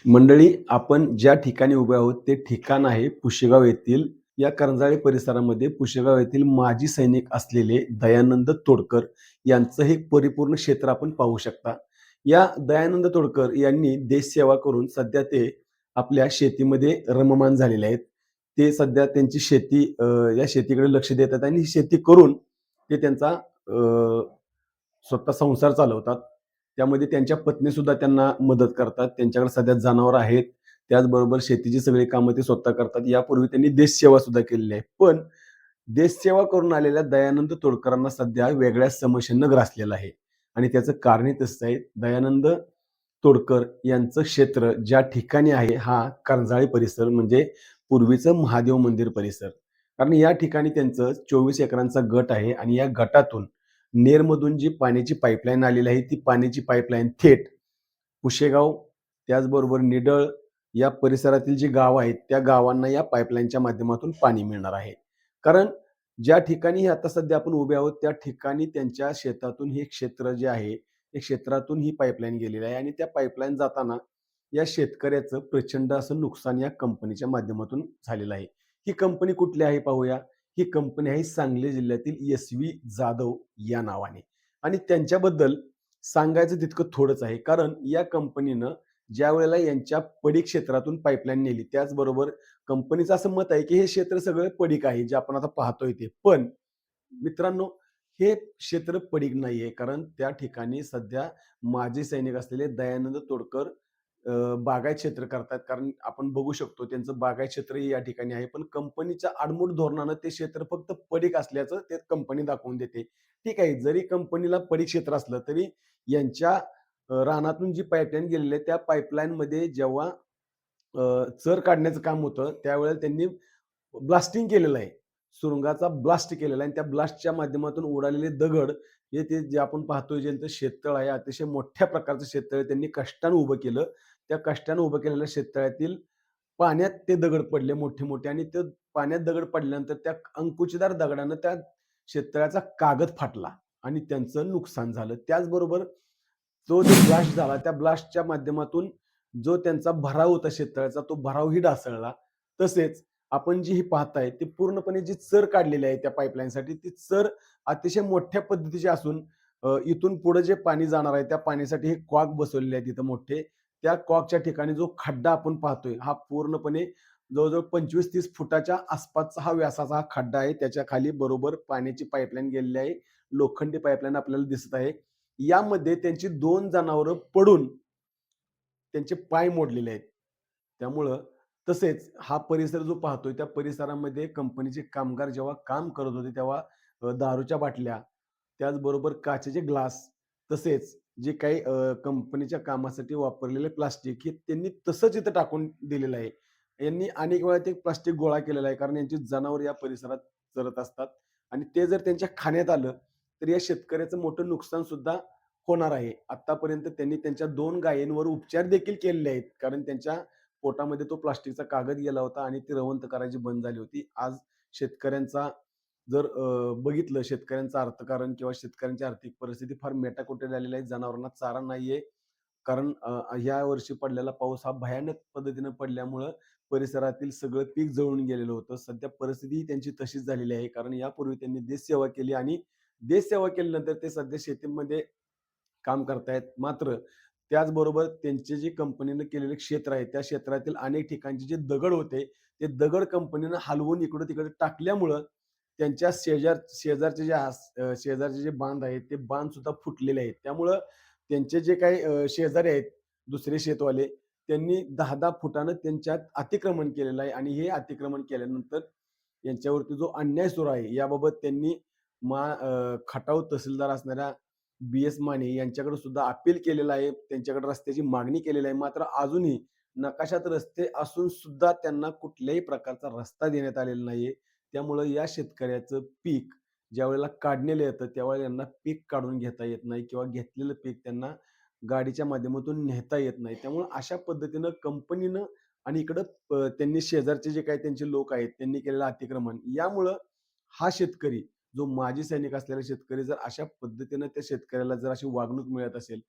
मंडळी, आपण ज्या ठिकाणी उभे आहोत, ते ठिकाण आहे पुशेगाव येथील या करंजाळे परिसरामध्ये पुशेगाव येथील माजी सैनिक असलेले दयानंद तोडकर यांचं हे परिपूर्ण क्षेत्र आपण पाहू शकता. या दयानंद तोडकर यांनी देशसेवा करून सध्या ते आपल्या शेतीमध्ये रममाण झालेले आहेत. ते सध्या त्यांची शेती या शेतीकडे लक्ष देतात आणि ही शेती करून ते त्यांचा स्वतः संसार चालवतात. त्यामध्ये त्यांच्या पत्नीसुद्धा त्यांना मदत करतात. त्यांच्याकडे सध्या जनावरं आहेत. त्याचबरोबर शेतीची सगळी कामं ते स्वतः करतात. यापूर्वी त्यांनी देशसेवा सुद्धा केलेली आहे. पण देशसेवा करून आलेल्या दयानंद तोडकरांना सध्या वेगळ्या समस्येनं ग्रासलेलं आहे आणि त्याचं कारणही तसंच आहे. दयानंद तोडकर यांचं क्षेत्र ज्या ठिकाणी आहे, हा करंजाळे परिसर म्हणजे पूर्वीचं महादेव मंदिर परिसर. कारण या ठिकाणी त्यांचं 24 एकरांचा गट आहे आणि या गटातून नेरमधून जी पाण्याची पाईपलाईन आलेली आहे, ती पाण्याची पाईपलाईन थेट पुशेगाव, त्याचबरोबर निडळ या परिसरातील जी गावं आहेत, त्या गावांना या पाईपलाईनच्या माध्यमातून पाणी मिळणार आहे. कारण ज्या ठिकाणी आता सध्या आपण उभे आहोत, त्या ठिकाणी त्यांच्या शेतातून हे क्षेत्र जे आहे, त्या क्षेत्रातून ही पाईपलाईन गेलेली आहे आणि त्या पाईपलाईन जाताना या शेतकऱ्याचं प्रचंड असं नुकसान या कंपनीच्या माध्यमातून झालेलं आहे. ही कंपनी कुठली आहे पाहूया. ही कंपनी आहे सांगली जिल्ह्यातील एस.व्ही. जाधव या नावाने आणि त्यांच्याबद्दल सांगायचं तितकं थोडंच आहे. कारण या कंपनीनं ज्यावेळेला यांच्या पडीक क्षेत्रातून पाईपलाईन नेली, त्याचबरोबर कंपनीचं असं मत आहे, की हे क्षेत्र सगळं पडीक आहे, जे आपण आता पाहतोय ते. पण मित्रांनो, हे क्षेत्र पडीक नाहीये. कारण त्या ठिकाणी सध्या माजी सैनिक असलेले दयानंद तोडकर बागायत क्षेत्र करतात. कारण आपण बघू शकतो त्यांचं बागायत क्षेत्रही या ठिकाणी आहे. पण कंपनीच्या आडमुठ धोरणानं ते क्षेत्र फक्त पडीक असल्याचं ते कंपनी दाखवून देते. ठीक आहे, जरी कंपनीला पडीक क्षेत्र असलं, तरी यांच्या रानातून जी पाईपलाईन गेलेली आहे, त्या पाईपलाईनमध्ये जेव्हा चर काढण्याचं काम होतं, त्यावेळेला त्यांनी ब्लास्टिंग केलेलं आहे. सुरुंगाचा ब्लास्ट केलेला आहे आणि त्या ब्लास्टच्या माध्यमातून उडालेले दगड हे ते जे आपण पाहतोय ज्यांचं शेततळ आहे, अतिशय मोठ्या प्रकारचं शेततळ त्यांनी कष्टानं उभं केलं. त्या कष्टानं उभं केलेल्या शेततळ्यातील पाण्यात ते दगड पडले मोठे-मोठे आणि ते पाण्यात दगड पडल्यानंतर त्या अंकुचीदार दगडानं त्या शेततळ्याचा कागद फाटला आणि त्यांचं नुकसान झालं. त्याचबरोबर तो जो ब्लास्ट झाला, त्या ब्लास्टच्या माध्यमातून जो त्यांचा भराव होता शेततळ्याचा, तो भरावही ढासळला. तसेच आपण जी ही पाहताय, ती पूर्णपणे जी चर काढलेली आहे त्या पाईपलाईनसाठी, ती चर अतिशय मोठ्या पद्धतीची असून इथून पुढे जे पाणी जाणार आहे, त्या पाण्यासाठी हे कॉक बसवलेले आहेत तिथं मोठे. त्या कॉकच्या ठिकाणी जो खड्डा आपण पाहतोय, हा पूर्णपणे जवळ-जवळ 25-30 फुटाच्या आसपासचा हा व्यासाचा हा खड्डा आहे. त्याच्या खाली बरोबर पाण्याची पाईपलाईन गेलेली आहे. लोखंडी पाईपलाईन आपल्याला दिसत आहे. यामध्ये त्यांची 2 जनावरं पडून त्यांचे पाय मोडलेले आहेत. त्यामुळं तसेच हा परिसर जो पाहतोय, त्या परिसरामध्ये कंपनीचे कामगार जेव्हा काम करत होते, तेव्हा दारूच्या बाटल्या, त्याचबरोबर काचेचे ग्लास, तसेच जे काही कंपनीच्या कामासाठी वापरलेले प्लास्टिक हे त्यांनी तसंच इथं टाकून दिलेलं आहे. यांनी अनेक वेळा ते प्लास्टिक गोळा केलेलं आहे, कारण यांची जनावरं या परिसरात चरत असतात आणि ते जर त्यांच्या खाण्यात आलं, तर या शेतकऱ्याचं मोठं नुकसान सुद्धा होणार आहे. आत्तापर्यंत त्यांनी त्यांच्या 2 गायींवर उपचार देखील केलेले आहेत. कारण त्यांच्या पोटामध्ये तो प्लास्टिकचा कागद गेला होता आणि ती रवंथ करायची बंद झाली होती. आज शेतकऱ्यांचा जर बघितलं शेतकऱ्यांचं अर्थकारण किंवा शेतकऱ्यांची आर्थिक परिस्थिती फार मेटाकुटीला झालेली आहे. जनावरांना चारा नाहीये. कारण ह्या वर्षी पडलेला पाऊस हा भयानक पद्धतीनं पडल्यामुळं परिसरातील सगळं पीक जळून गेलेलं होतं. सध्या परिस्थिती त्यांची तशीच झालेली आहे. कारण यापूर्वी त्यांनी देशसेवा केली आणि देशसेवा केल्यानंतर ते सध्या शेतीमध्ये काम करतायत. मात्र त्याचबरोबर त्यांचे जे कंपनीनं केलेले क्षेत्र आहे, त्या क्षेत्रातील अनेक ठिकाणचे जे दगड होते, ते दगड कंपनीनं हलवून इकडं-तिकडं टाकल्यामुळं त्यांच्या शेजारचे जे शेजारचे जे बांध आहेत, ते बांधसुद्धा फुटलेले आहेत. त्यामुळं त्यांचे जे काही शेजारी आहेत, दुसरे शेतवाले, त्यांनी 10-10 फुटानं त्यांच्यात अतिक्रमण केलेलं आहे आणि हे अतिक्रमण केल्यानंतर यांच्यावरती जो अन्याय सुरू आहे, याबाबत त्यांनी खटाव तहसीलदार असणाऱ्या बी.एस. माने यांच्याकडे सुद्धा अपील केलेलं आहे. त्यांच्याकडे रस्त्याची मागणी केलेली आहे. मात्र अजूनही नकाशात रस्ते असून सुद्धा त्यांना कुठल्याही प्रकारचा रस्ता देण्यात आलेला नाहीये. त्यामुळं या शेतकऱ्याचं पीक ज्यावेळेला काढण्याला येतं, त्यावेळेला यांना पीक काढून घेता येत नाही किंवा घेतलेलं पीक त्यांना गाडीच्या माध्यमातून नेता येत नाही. त्यामुळं अशा पद्धतीनं कंपनीनं आणि इकडं त्यांनी शेजारचे जे काही त्यांचे लोक आहेत, त्यांनी केलेलं अतिक्रमण यामुळं हा शेतकरी जो माजी सैनिक असलेला शेतकरी जर अशा पद्धतीनं त्या शेतकऱ्याला जर अशी वागणूक मिळत असेल,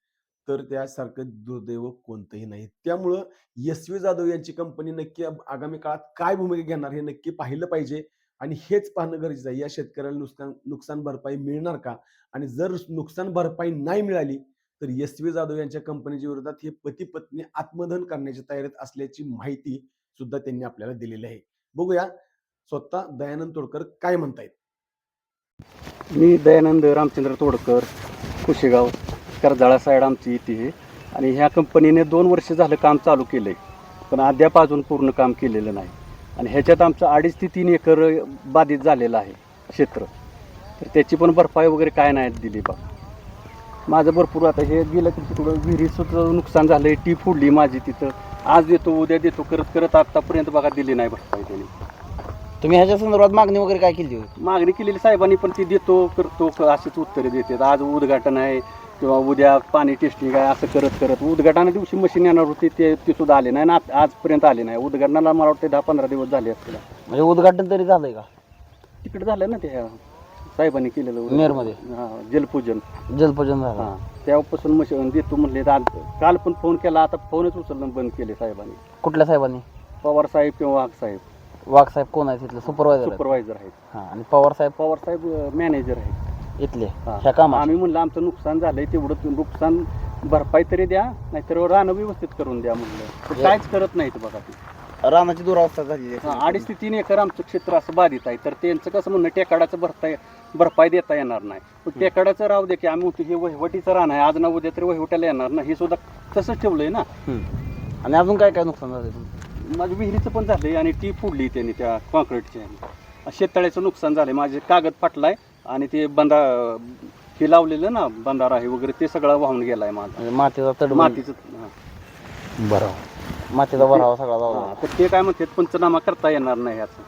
तर त्यासारखं दुर्दैव कोणतंही नाही. त्यामुळं एस.व्ही. जाधव यांची कंपनी नक्की आगामी काळात काय भूमिका घेणार हे नक्की पाहिलं पाहिजे आणि हेच पाहणं गरजेचं आहे. या शेतकऱ्याला नुकसान भरपाई मिळणार का? आणि जर नुकसान भरपाई नाही मिळाली, तर एस.व्ही. जाधव यांच्या कंपनीच्या विरोधात हे पती-पत्नी आत्मदहन करण्याच्या तयारीत असल्याची माहिती सुद्धा त्यांनी आपल्याला दिलेली आहे. बघूया स्वतः दयानंद तोडकर काय म्हणतायत. मी दयानंद रामचंद्र तोडकर, कुशेगाव, कर्जाळा साईड आमची इथे आहे. आणि ह्या कंपनीने 2 वर्ष झालं काम चालू केलं आहे, पण अद्याप अजून पूर्ण काम केलेलं नाही. आणि ह्याच्यात आमचं 2.5 ते 3 एकर बाधित झालेलं आहे क्षेत्र. तर त्याची पण भरपाई वगैरे काय नाही दिली बा. माझं भरपूर आता हे गेलं की तिकडं विहिरीचं नुकसान झालं आहे, टी फोडली माझी तिथं. आज देतो उद्या देतो करत करत आत्तापर्यंत बघा दिली नाही भरपाई त्यांनी. तुम्ही ह्याच्या संदर्भात मागणी वगैरे काय केली होती? मागणी केलेली साहेबांनी पण ती देतो करतो अशीच उत्तरे देतात. आज उद्घाटन आहे किंवा उद्या पाणी टेस्टिंग आहे असं करत करत उद्घाटना दिवशी मशीन येणार होती ते सुद्धा आले नाही ना आजपर्यंत आले नाही. उद्घाटनाला मला वाटतं 10-15 दिवस झाले असतील. म्हणजे उद्घाटन तरी झालंय का तिकडे झालं ना ते साहेबांनी केलेलं नेरमध्ये? हां, जलपूजन. जलपूजन झालं. हां, तेव्हापासून मशीन देतो म्हणले. आज काल पण फोन केला, आता फोनच उचलणं बंद केले साहेबांनी. कुठल्या साहेबांनी? पवार साहेब किंवा वाघ साहेब. वाघ साहेब कोण आहे तिथले? सुपरवायझर? सुपरवायझर आहेत. हां. आणि पवार साहेब मॅनेजर आहेत इथले हां. ह्या कामात? आम्ही म्हणलं आमचं नुकसान झालंय तेवढं नुकसान भरपाई तरी द्या, नाहीतर रानं व्यवस्थित करून द्या म्हणलं. तर काहीच करत नाहीत बघा ते. रानाची दुरावस्था झाली. 2.5 ते 3 एकर आमचं क्षेत्र असं बाधित आहे. तर त्यांचं कसं म्हणणं टेकाडाचं भरपाई देता येणार नाही. पण टेकाडाचं राहू दे की आम्ही म्हणतो हे वहिवटीचं रान आहे, आज ना उद्या तरी वहिवटायला येणार ना, हे सुद्धा तसंच ठेवलंय ना. आणि अजून काय काय नुकसान झालं तुमचं? माझ्या विहिरीचं पण झालंय आणि टी फोडली त्यांनी त्या कॉन्क्रीटच्या. शेततळ्याचं नुकसान झालंय, माझे कागद फाटलाय आणि ते हे लावलेलं ना बंधारा आहे वगैरे ते सगळं वाहून गेलाय माझा. म्हणजे मातीचा तड मातीचं बरं, मातीचा भरावा सगळा जाऊ. तर ते काय म्हणतात पंचनामा करता येणार नाही ह्याचं.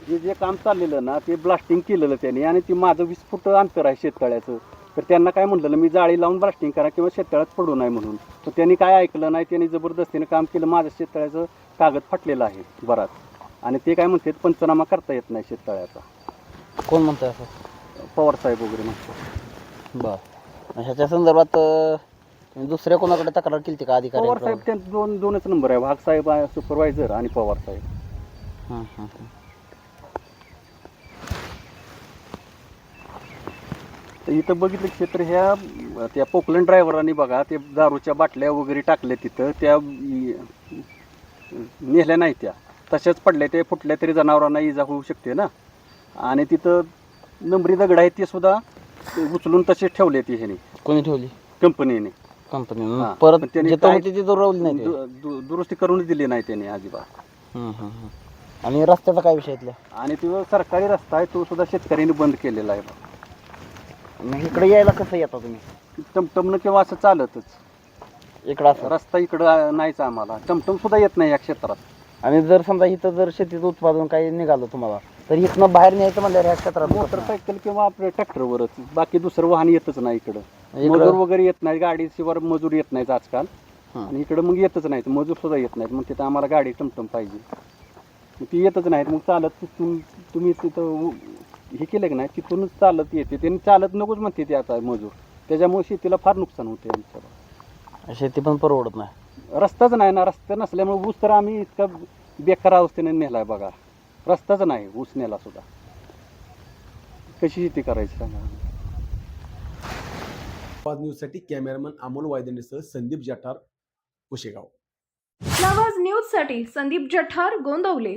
जे काम चाललेलं ना ते ब्लास्टिंग केलेलं त्यांनी आणि ते माझं 20 फूट अंतर आहे शेततळ्याचं. तर त्यांना काय म्हटलं मी जाळी लावून ब्लास्टिंग करा किंवा शेततळ्यात पडू नये म्हणून. तर त्यांनी काय ऐकलं नाही, त्यांनी जबरदस्तीने काम केलं. माझं शेततळ्याचं कागद फाटलेलं आहे बराच आणि ते काय म्हणतात पंचनामा करता येत नाही शेततळ्याचा. कोण म्हणतंय असं? पवार साहेब वगैरे म्हणतात. बरं. ह्याच्या संदर्भात तुम्ही दुसऱ्या कोणाकडे तक्रार केली का अधिकारी? पवार साहेब त्यांचे दोनच नंबर आहे, वाघ साहेब सुपरवायझर आणि पवार साहेब. तर इथं बघितलं क्षेत्र ह्या त्या पोकलँड ड्रायव्हरांनी बघा ते दारूच्या बाटल्या वगैरे टाकल्या तिथं, त्या नेल्या नाही, त्या तशाच पडल्या. ते फुटल्या तरी जनावरांना इजा होऊ शकते ना. आणि तिथं नंबरी दगड आहेत ते सुद्धा उचलून तसेच ठेवले ते ह्याने. कोणी ठेवली? कंपनीने. कंपनी परत त्यांनी दुरुस्ती करूनच दिली नाही त्याने अजिबात. आणि रस्त्याचा काय विषय इथला? आणि तो सरकारी रस्ता आहे तो सुद्धा शेतकऱ्यांनी बंद केलेला आहे. मग इकडे यायला कसं येता तुम्ही? टमटमनं किंवा असं चालतच इकडं असं? रस्ता इकडं नाहीच आम्हाला, टमटम सुद्धा येत नाही या क्षेत्रात. आणि जर समजा इथं जर शेतीचं उत्पादन काही निघालं तुम्हाला तर इथनं बाहेर न्यायचं म्हणल्यावर ह्या क्षेत्रात मोटरसायकल किंवा आपल्या ट्रॅक्टरवरच, बाकी दुसरं वाहन येतच नाही इकडं. मजूर वगैरे येत नाही, गाडीशिवाय मजूर येत नाहीत आजकाल. आणि इकडं मग येतच नाहीत, मजूर सुद्धा येत नाहीत. मग तिथं आम्हाला गाडी टमटम पाहिजे, मग ती येतच नाहीत. मग चालत तुम्ही तिथं हे केलं की नाही तिथूनच चालत येते. त्यांनी चालत नकोच म्हणते ते आता मजूर. त्याच्यामुळे शेतीला फार नुकसान होते आमच्या. शेती पण परवडत नाही, रस्ताच नाही ना. रस्ता नसल्यामुळे ऊस तर आम्ही इतका बेकार अवस्थेने नेलाय बघा. रस्ताच नाही ऊस नेला सुद्धा, कशी शेती करायची सांगा. आवाज न्यूजसाठी कॅमेरामन अमोल वायदंडेसह संदीप जठार, कुशेगाव. आवाज न्यूजसाठी संदीप जठार, गोंदवले.